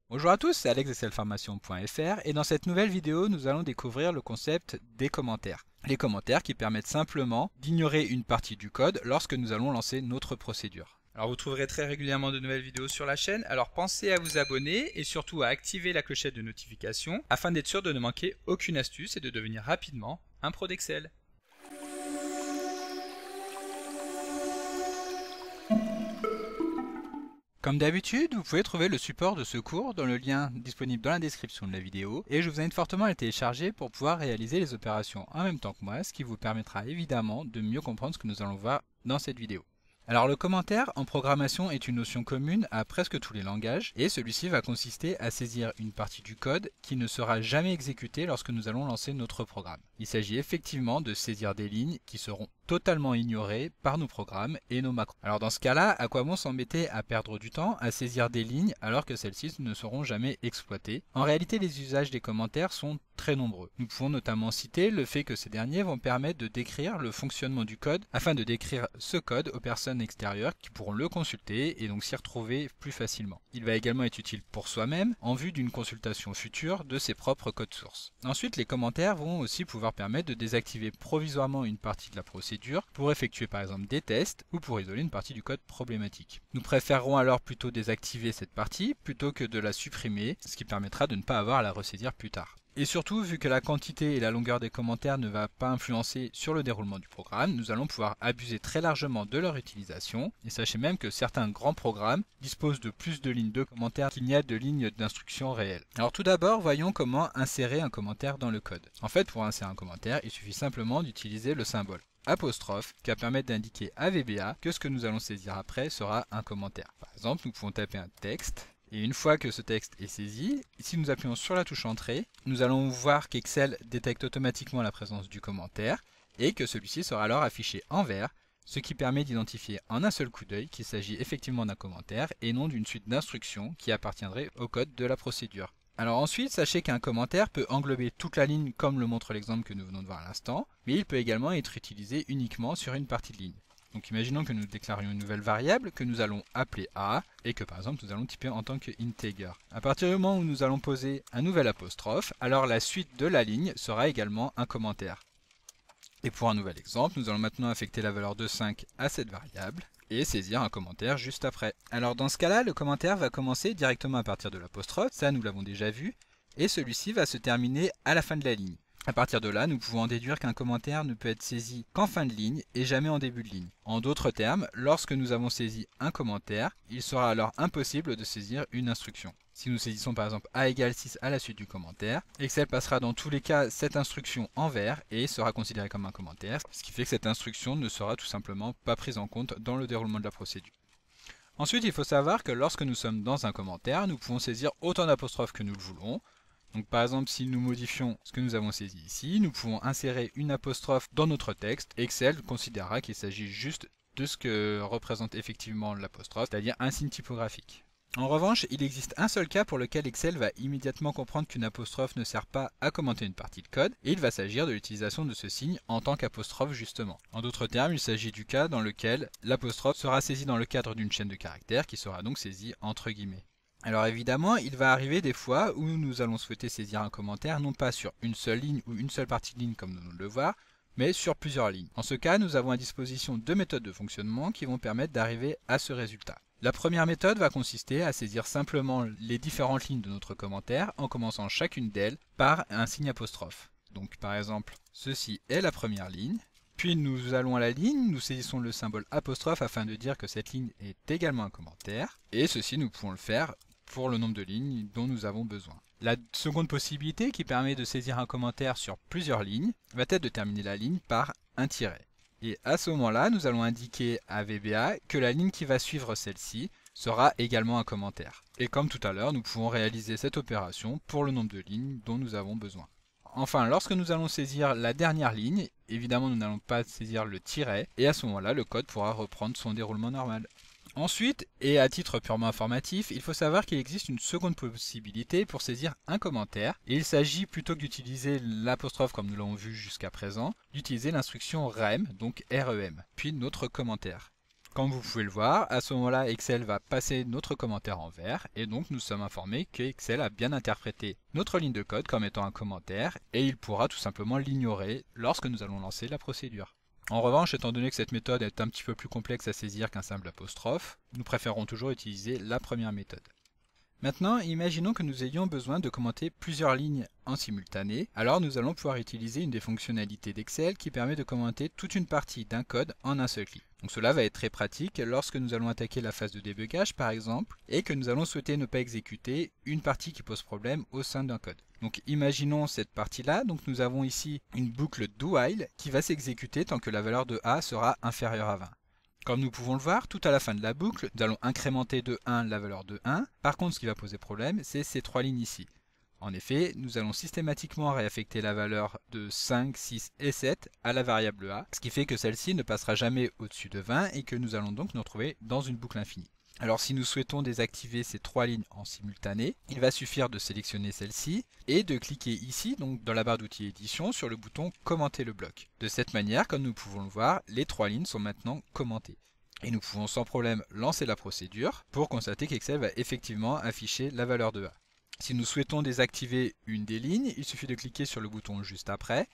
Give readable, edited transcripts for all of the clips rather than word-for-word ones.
Bonjour à tous, c'est Alex de selformation.fr et dans cette nouvelle vidéo, nous allons découvrir le concept des commentaires. Les commentaires qui permettent simplement d'ignorer une partie du code lorsque nous allons lancer notre procédure. Alors vous trouverez très régulièrement de nouvelles vidéos sur la chaîne, alors pensez à vous abonner et surtout à activer la clochette de notification afin d'être sûr de ne manquer aucune astuce et de devenir rapidement un pro d'Excel. Comme d'habitude, vous pouvez trouver le support de ce cours dans le lien disponible dans la description de la vidéo et je vous invite fortement à le télécharger pour pouvoir réaliser les opérations en même temps que moi, ce qui vous permettra évidemment de mieux comprendre ce que nous allons voir dans cette vidéo. Alors le commentaire en programmation est une notion commune à presque tous les langages et celui-ci va consister à saisir une partie du code qui ne sera jamais exécutée lorsque nous allons lancer notre programme. Il s'agit effectivement de saisir des lignes qui seront totalement ignorées par nos programmes et nos macros. Alors dans ce cas-là, à quoi bon s'embêter à perdre du temps à saisir des lignes alors que celles-ci ne seront jamais exploitées? En réalité, les usages des commentaires sont très nombreux. Nous pouvons notamment citer le fait que ces derniers vont permettre de décrire le fonctionnement du code afin de décrire ce code aux personnes extérieures qui pourront le consulter et donc s'y retrouver plus facilement. Il va également être utile pour soi-même en vue d'une consultation future de ses propres codes sources. Ensuite, les commentaires vont aussi pouvoir permettre de désactiver provisoirement une partie de la procédure pour effectuer par exemple des tests ou pour isoler une partie du code problématique. Nous préférerons alors plutôt désactiver cette partie plutôt que de la supprimer, ce qui permettra de ne pas avoir à la ressaisir plus tard. Et surtout, vu que la quantité et la longueur des commentaires ne va pas influencer sur le déroulement du programme, nous allons pouvoir abuser très largement de leur utilisation. Et sachez même que certains grands programmes disposent de plus de lignes de commentaires qu'il n'y a de lignes d'instruction réelles. Alors tout d'abord, voyons comment insérer un commentaire dans le code. En fait, pour insérer un commentaire, il suffit simplement d'utiliser le symbole apostrophe qui va permettre d'indiquer à VBA que ce que nous allons saisir après sera un commentaire. Par exemple, nous pouvons taper un texte. Et une fois que ce texte est saisi, si nous appuyons sur la touche Entrée, nous allons voir qu'Excel détecte automatiquement la présence du commentaire et que celui-ci sera alors affiché en vert, ce qui permet d'identifier en un seul coup d'œil qu'il s'agit effectivement d'un commentaire et non d'une suite d'instructions qui appartiendrait au code de la procédure. Alors ensuite, sachez qu'un commentaire peut englober toute la ligne comme le montre l'exemple que nous venons de voir à l'instant, mais il peut également être utilisé uniquement sur une partie de ligne. Donc imaginons que nous déclarions une nouvelle variable que nous allons appeler A et que par exemple nous allons typer en tant que integer. À partir du moment où nous allons poser un nouvel apostrophe, alors la suite de la ligne sera également un commentaire. Et pour un nouvel exemple, nous allons maintenant affecter la valeur de 5 à cette variable et saisir un commentaire juste après. Alors dans ce cas-là, le commentaire va commencer directement à partir de l'apostrophe, ça nous l'avons déjà vu, et celui-ci va se terminer à la fin de la ligne. À partir de là, nous pouvons en déduire qu'un commentaire ne peut être saisi qu'en fin de ligne et jamais en début de ligne. En d'autres termes, lorsque nous avons saisi un commentaire, il sera alors impossible de saisir une instruction. Si nous saisissons par exemple A égale 6 à la suite du commentaire, Excel passera dans tous les cas cette instruction en vert et sera considérée comme un commentaire, ce qui fait que cette instruction ne sera tout simplement pas prise en compte dans le déroulement de la procédure. Ensuite, il faut savoir que lorsque nous sommes dans un commentaire, nous pouvons saisir autant d'apostrophes que nous le voulons. Donc par exemple, si nous modifions ce que nous avons saisi ici, nous pouvons insérer une apostrophe dans notre texte. Excel considérera qu'il s'agit juste de ce que représente effectivement l'apostrophe, c'est-à-dire un signe typographique. En revanche, il existe un seul cas pour lequel Excel va immédiatement comprendre qu'une apostrophe ne sert pas à commenter une partie de code, et il va s'agir de l'utilisation de ce signe en tant qu'apostrophe justement. En d'autres termes, il s'agit du cas dans lequel l'apostrophe sera saisie dans le cadre d'une chaîne de caractères qui sera donc saisie entre guillemets. Alors évidemment, il va arriver des fois où nous allons souhaiter saisir un commentaire non pas sur une seule ligne ou une seule partie de ligne comme nous venons de le voir, mais sur plusieurs lignes. En ce cas, nous avons à disposition deux méthodes de fonctionnement qui vont permettre d'arriver à ce résultat. La première méthode va consister à saisir simplement les différentes lignes de notre commentaire en commençant chacune d'elles par un signe apostrophe. Donc par exemple, ceci est la première ligne. Puis nous allons à la ligne, nous saisissons le symbole apostrophe afin de dire que cette ligne est également un commentaire. Et ceci, nous pouvons le faire pour le nombre de lignes dont nous avons besoin. La seconde possibilité qui permet de saisir un commentaire sur plusieurs lignes va être de terminer la ligne par un tiret. Et à ce moment-là, nous allons indiquer à VBA que la ligne qui va suivre celle-ci sera également un commentaire. Et comme tout à l'heure, nous pouvons réaliser cette opération pour le nombre de lignes dont nous avons besoin. Enfin, lorsque nous allons saisir la dernière ligne, évidemment nous n'allons pas saisir le tiret, et à ce moment-là, le code pourra reprendre son déroulement normal. Ensuite, et à titre purement informatif, il faut savoir qu'il existe une seconde possibilité pour saisir un commentaire, et il s'agit plutôt que d'utiliser l'apostrophe comme nous l'avons vu jusqu'à présent, d'utiliser l'instruction rem, donc REM, puis notre commentaire. Comme vous pouvez le voir, à ce moment-là, Excel va passer notre commentaire en vert et donc nous sommes informés que Excel a bien interprété notre ligne de code comme étant un commentaire et il pourra tout simplement l'ignorer lorsque nous allons lancer la procédure. En revanche, étant donné que cette méthode est un petit peu plus complexe à saisir qu'un simple apostrophe, nous préférons toujours utiliser la première méthode. Maintenant, imaginons que nous ayons besoin de commenter plusieurs lignes en simultané, alors nous allons pouvoir utiliser une des fonctionnalités d'Excel qui permet de commenter toute une partie d'un code en un seul clic. Donc cela va être très pratique lorsque nous allons attaquer la phase de débugage par exemple, et que nous allons souhaiter ne pas exécuter une partie qui pose problème au sein d'un code. Donc imaginons cette partie-là, donc nous avons ici une boucle do while qui va s'exécuter tant que la valeur de A sera inférieure à 20. Comme nous pouvons le voir, tout à la fin de la boucle, nous allons incrémenter de 1 la valeur de 1. Par contre, ce qui va poser problème, c'est ces trois lignes ici. En effet, nous allons systématiquement réaffecter la valeur de 5, 6 et 7 à la variable A, ce qui fait que celle-ci ne passera jamais au-dessus de 20 et que nous allons donc nous retrouver dans une boucle infinie. Alors si nous souhaitons désactiver ces trois lignes en simultané, il va suffire de sélectionner celle-ci et de cliquer ici, donc dans la barre d'outils édition, sur le bouton commenter le bloc. De cette manière, comme nous pouvons le voir, les trois lignes sont maintenant commentées. Et nous pouvons sans problème lancer la procédure pour constater qu'Excel va effectivement afficher la valeur de A. Si nous souhaitons désactiver une des lignes, il suffit de cliquer sur le bouton juste après,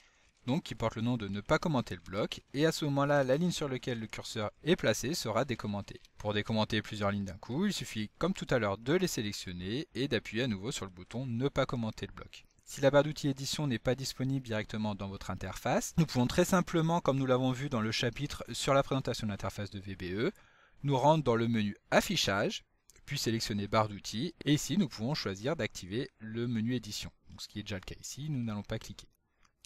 donc qui porte le nom de ne pas commenter le bloc, et à ce moment-là, la ligne sur laquelle le curseur est placé sera décommentée. Pour décommenter plusieurs lignes d'un coup, il suffit comme tout à l'heure de les sélectionner et d'appuyer à nouveau sur le bouton ne pas commenter le bloc. Si la barre d'outils édition n'est pas disponible directement dans votre interface, nous pouvons très simplement, comme nous l'avons vu dans le chapitre sur la présentation de l'interface de VBE, nous rendre dans le menu affichage, puis sélectionner barre d'outils, et ici nous pouvons choisir d'activer le menu édition. Donc, ce qui est déjà le cas ici, nous n'allons pas cliquer.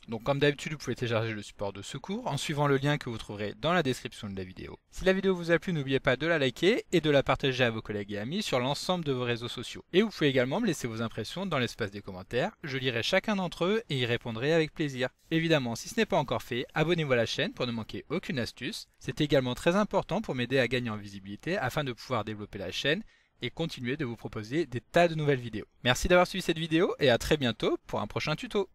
Donc comme d'habitude, vous pouvez télécharger le support de secours en suivant le lien que vous trouverez dans la description de la vidéo. Si la vidéo vous a plu, n'oubliez pas de la liker et de la partager à vos collègues et amis sur l'ensemble de vos réseaux sociaux. Et vous pouvez également me laisser vos impressions dans l'espace des commentaires, je lirai chacun d'entre eux et y répondrai avec plaisir. Évidemment, si ce n'est pas encore fait, abonnez-vous à la chaîne pour ne manquer aucune astuce. C'est également très important pour m'aider à gagner en visibilité afin de pouvoir développer la chaîne et continuer de vous proposer des tas de nouvelles vidéos. Merci d'avoir suivi cette vidéo et à très bientôt pour un prochain tuto.